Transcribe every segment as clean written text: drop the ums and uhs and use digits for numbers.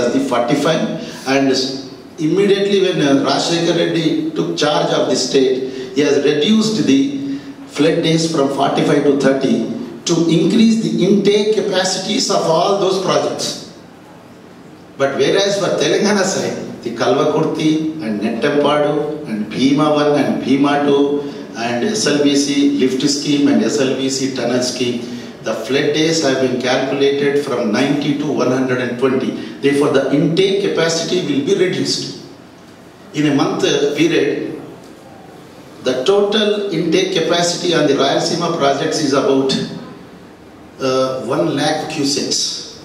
Sadi 45, and immediately when Rajshekhar Reddy took charge of the state, he has reduced the flood days from 45 to 30 to increase the intake capacities of all those projects. But whereas for Telangana side, the Kalvakurti and Nettampadu and Bhima 1 and Bhima 2 and SLBC lift scheme and SLBC tunnel scheme, the flood days have been calculated from 90 to 120. Therefore, the intake capacity will be reduced. In a month period, the total intake capacity on the Rayalaseema projects is about 1 lakh cusecs.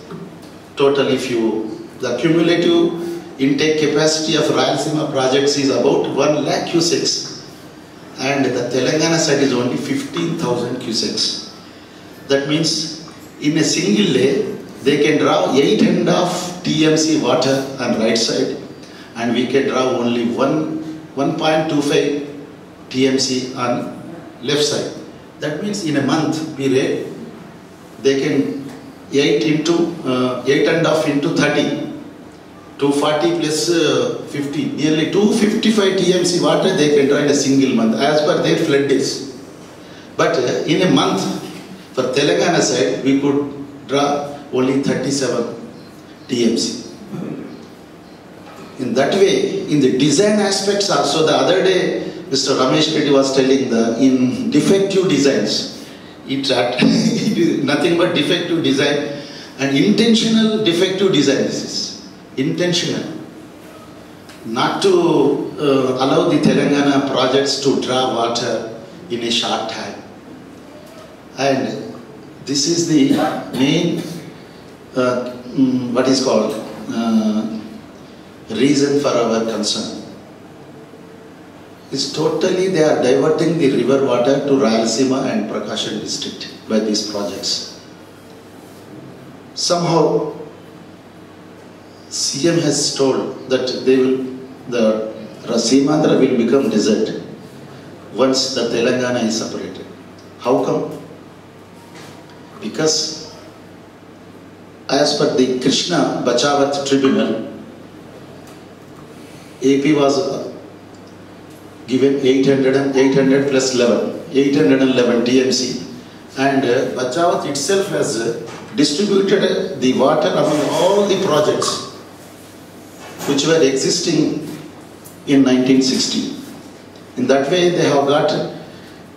Total, the cumulative intake capacity of Rayalaseema projects is about 1 lakh cusecs. And the Telangana side is only 15,000 cusecs. That means in a single day, they can draw 8.5 TMC water on right side, and we can draw only 1.25 TMC on left side. That means in a month period, they can 8.5 into 30, 240 plus 50, nearly 255 TMC water they can draw in a single month as per their flood days. But in a month, for Telangana side, we could draw only 37 TMC. In that way, in the design aspects also, the other day, Mr. Ramesh Reddy was telling in defective designs, it is nothing but defective design and intentional defective design. This is intentional. Not to allow the Telangana projects to draw water in a short time. And this is the main, what is called, reason for our concern. It's totally they are diverting the river water to Rayalaseema and Prakasam district by these projects. Somehow, CM has told that the Seemandhra will become desert once the Telangana is separated. How come? Because as per the Krishna Bachavat Tribunal, AP was given 800 plus 811 TMC, and Bachavat itself has distributed the water among all the projects which were existing in 1960. In that way, they have got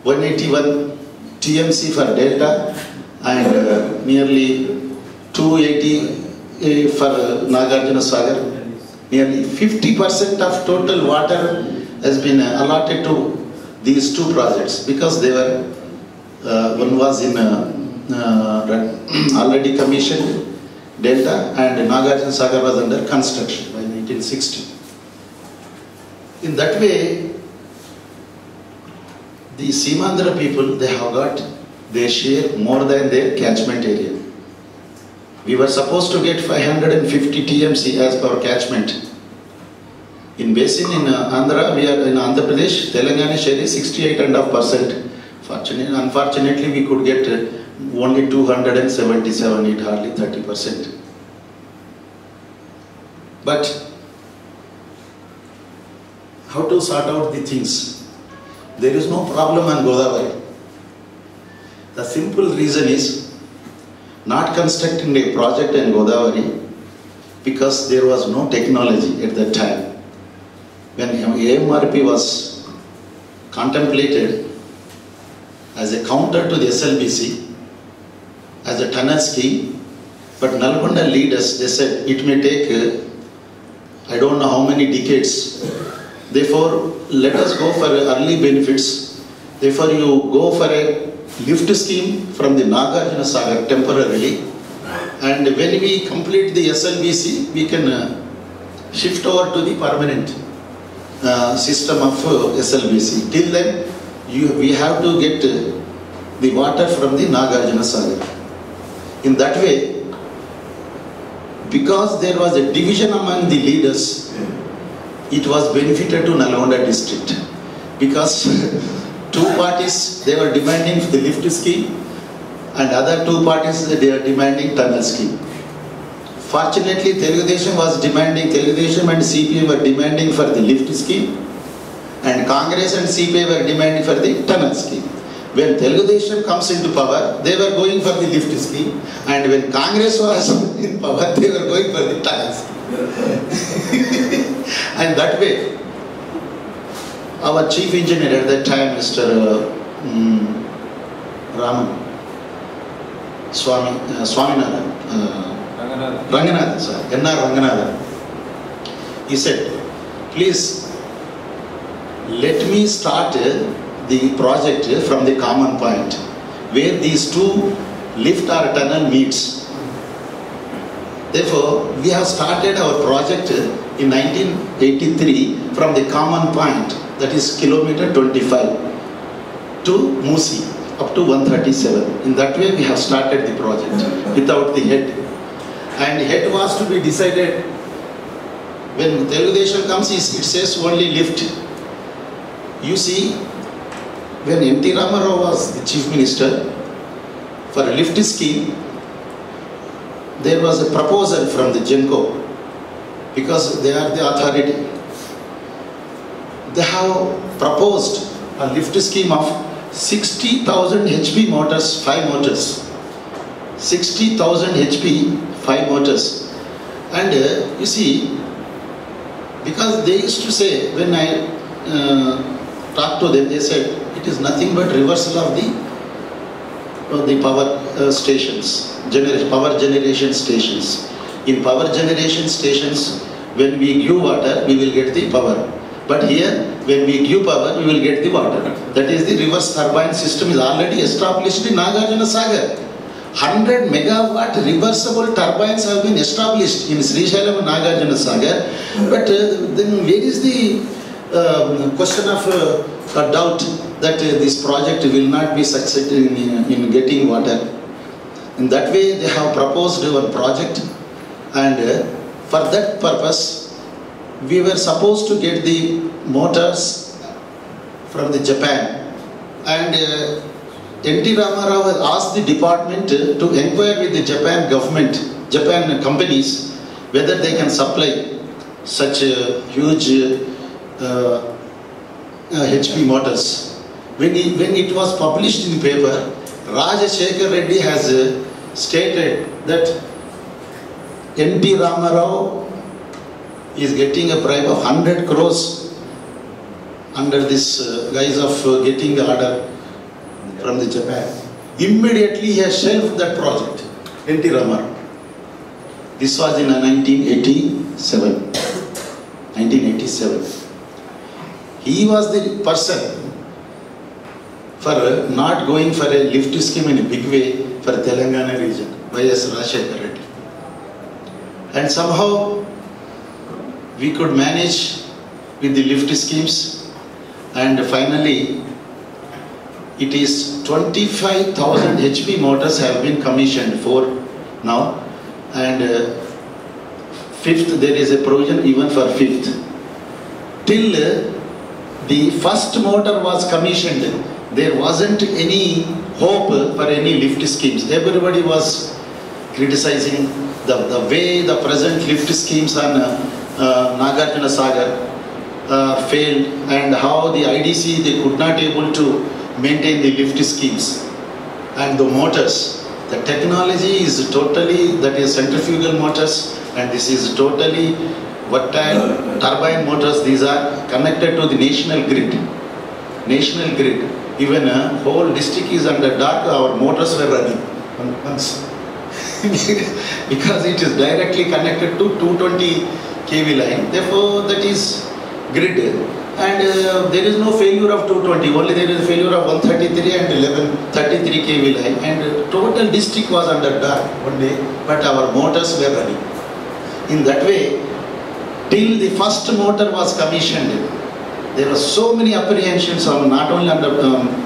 181 TMC for Delta and nearly 280 for Nagarjuna Sagar. Nearly 50% of total water has been allotted to these two projects because they were, one was in already commissioned Delta and Nagarjuna Sagar was under construction by 1960. In that way, the Seemandhra people, they have got their share more than their catchment area. We were supposed to get 550 TMC as per catchment. In basin in Andhra, we are in Andhra Pradesh, Telangana share is 68.5%. Unfortunately, we could get only 277, it hardly 30%. But how to sort out the things? There is no problem on Godavari. The simple reason is not constructing a project in Godavari because there was no technology at that time. When AMRP was contemplated as a counter to the SLBC, as a tunnel scheme, but Nalgonda leaders, they said it may take I don't know how many decades. Therefore, let us go for early benefits. Therefore, you go for a lift scheme from the Nagarjuna Sagar temporarily, and when we complete the SLBC, we can shift over to the permanent system of SLBC. Till then, we have to get the water from the Nagarjuna Sagar. In that way, because there was a division among the leaders, it was benefited to Nalgonda district. Because two parties, they were demanding the lift scheme, and other two parties, they are demanding tunnel scheme. Fortunately, Telugudesam and CPM were demanding for the lift scheme, and Congress and CPI were demanding for the tunnel scheme. When Telugudesam comes into power, they were going for the lift scheme, and when Congress was in power, they were going for the tunnel scheme. And that way, our chief engineer at that time, Mr. Raman, Swaminathan, Ranganathan, sir, N.R. Ranganathan. He said, please let me start the project from the common point where these two lift or tunnel meets. Therefore, we have started our project in 1983 from the common point, that is kilometer 25 to Musi, up to 137. In that way, we have started the project without the head. And head was to be decided when Telugudesam comes, it says only lift. You see, when N.T. Ramarao was the chief minister, for a lift scheme, there was a proposal from the GENCO, because they are the authority. They have proposed a lift scheme of 60,000 HP motors, 5 motors. 60,000 HP, 5 motors. And you see, because they used to say, when I talked to them, they said, it is nothing but reversal of the power stations, power generation stations. In power generation stations, when we give water, we will get the power. But here, when we give power, we will get the water. That is, the reverse turbine system is already established in Nagarjuna Sagar. 100 megawatt reversible turbines have been established in Srisailam and Nagarjuna Sagar. But then where is the question of doubt that this project will not be successful in getting water? In that way, they have proposed one project, and for that purpose, we were supposed to get the motors from the Japan, and N.T. Ramarao has asked the department to inquire with the Japan government, Japan companies, whether they can supply such huge HP motors. When it was published in paper, Rajashekar Reddy has stated that N.T. Ramarao is getting a bribe of 100 crores under this guise of getting the order from the Japan. Immediately he has shelved that project, N.T. Ramarao. This was in 1987. 1987. He was the person for not going for a lift scheme in a big way for Telangana region, Y.S. Rajashekar Reddy. And somehow we could manage with the lift schemes, and finally it is 25,000 HP motors have been commissioned for now, and fifth, there is a provision even for fifth. Till the first motor was commissioned, there wasn't any hope for any lift schemes. Everybody was criticizing the way the present lift schemes on Nagarjuna Sagar failed, and how the IDC, they could not able to maintain the lift schemes and the motors. The technology is totally, that is centrifugal motors, and this is totally vertile turbine motors. These are connected to the national grid. National grid. Even a whole district is under dark, our motors were running once. Because it is directly connected to 220 kV line. Therefore, that is grid. And there is no failure of 220, only there is a failure of 133 and 1133 kV line, and total district was under dark one day, but our motors were running. In that way, till the first motor was commissioned, there were so many apprehensions of not only under,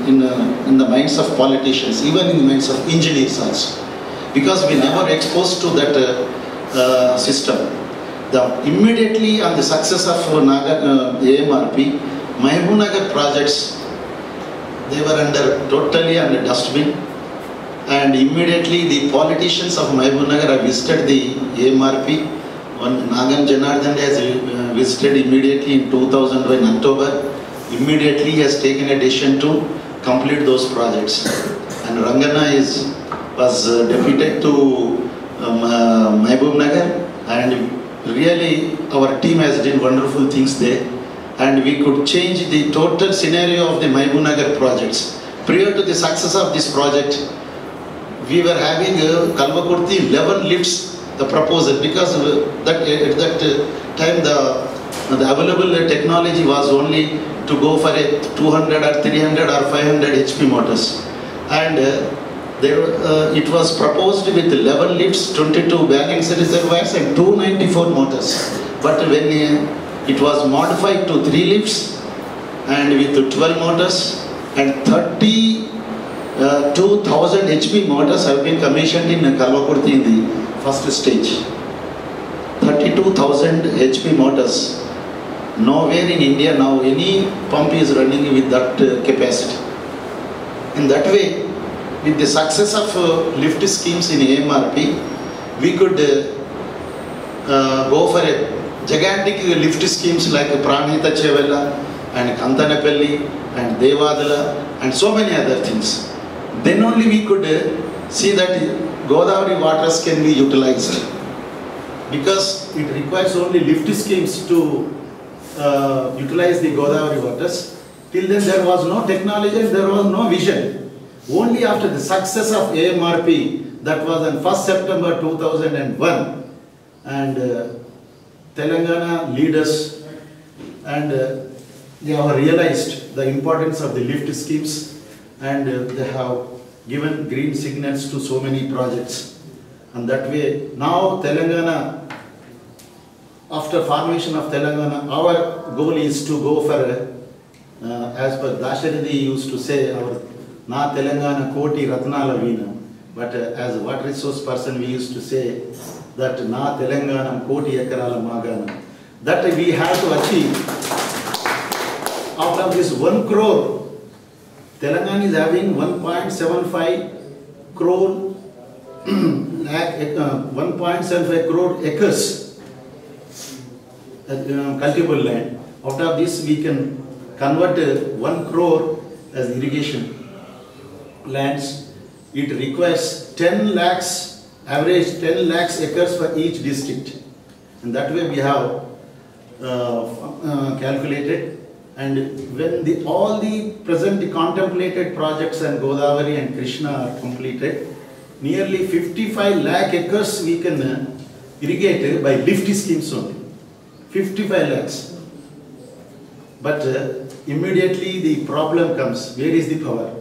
in the minds of politicians, even in the minds of engineers also, because we never exposed to that system. Immediately on the success of AMRP, Mahbubnagar projects, they were totally under dustbin, and immediately the politicians of Mahbubnagar have visited the AMRP. One Nagan Janardhan has visited immediately in 2000 in October. Immediately he has taken a decision to complete those projects. And Rangana was deputed to Mahbubnagar, and really our team has done wonderful things there. And we could change the total scenario of the Mahbubnagar projects. Prior to the success of this project, we were having Kalvakurti 11 lifts, the proposal, because at that time the available technology was only to go for a 200 or 300 or 500 HP motors. And it was proposed with 11 lifts, 22 balanced reservoirs and 294 motors. But when it was modified to 3 lifts and with 12 motors and 32,000 HP motors have been commissioned in Kalvakurti in the first stage. 32,000 HP motors. Nowhere in India now any pump is running with that capacity. In that way, with the success of lift schemes in AMRP, we could go for a gigantic lift schemes like Pranhita Chevella and Kantanapalli and Devadala and so many other things. Then only we could see that Godavari waters can be utilized, because it requires only lift schemes to utilize the Godavari waters. Till then there was no technology and there was no vision. Only after the success of AMRP, that was on 1st September 2001, and Telangana leaders and they have realized the importance of the lift schemes, and they have given green signals to so many projects. And that way, now Telangana, after formation of Telangana, our goal is to go for, as per Dasharathy used to say, our Na Telangana Koti Ratnala Veena. But as a water resource person, we used to say that Na Telangana Koti Ekarala Magana. That we have to achieve. Out of this 1 crore, Telangana is having 1.75 crore 1.75 crore acres cultivable land. Out of this, we can convert 1 crore as irrigation lands. It requires 10 lakhs, average 10 lakhs acres for each district. And that way we have calculated. And when all the present contemplated projects and Godavari and Krishna are completed, nearly 55 lakh acres we can irrigate by lift schemes only. 55 lakhs. But immediately the problem comes, where is the power?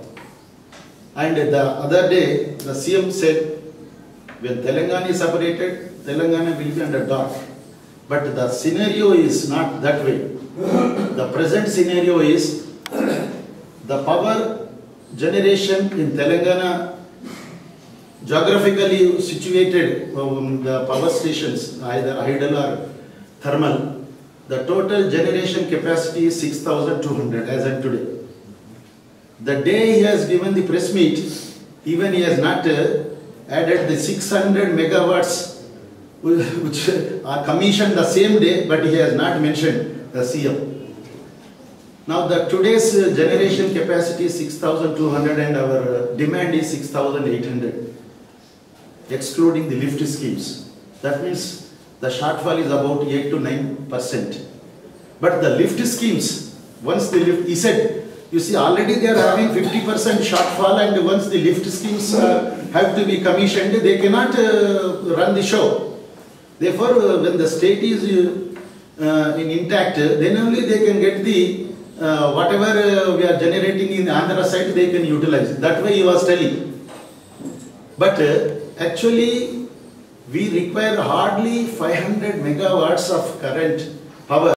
And the other day, the CM said, when Telangana is separated, Telangana will be under dark. But the scenario is not that way. The present scenario is, the power generation in Telangana, geographically situated, the power stations, either idle or thermal, the total generation capacity is 6,200 as of today. The day he has given the press meet, even he has not added the 600 megawatts which are commissioned the same day, but he has not mentioned the CM. Now today's generation capacity is 6,200 and our demand is 6,800, excluding the lift schemes. That means the shortfall is about 8 to 9%. But the lift schemes, once the lift, he said, you see, already they are having 50% shortfall, and once the lift schemes have to be commissioned, they cannot run the show. Therefore, when the state is intact, then only they can get the whatever we are generating in the Andhra side, they can utilize. That way he was telling. But actually, we require hardly 500 megawatts of current power.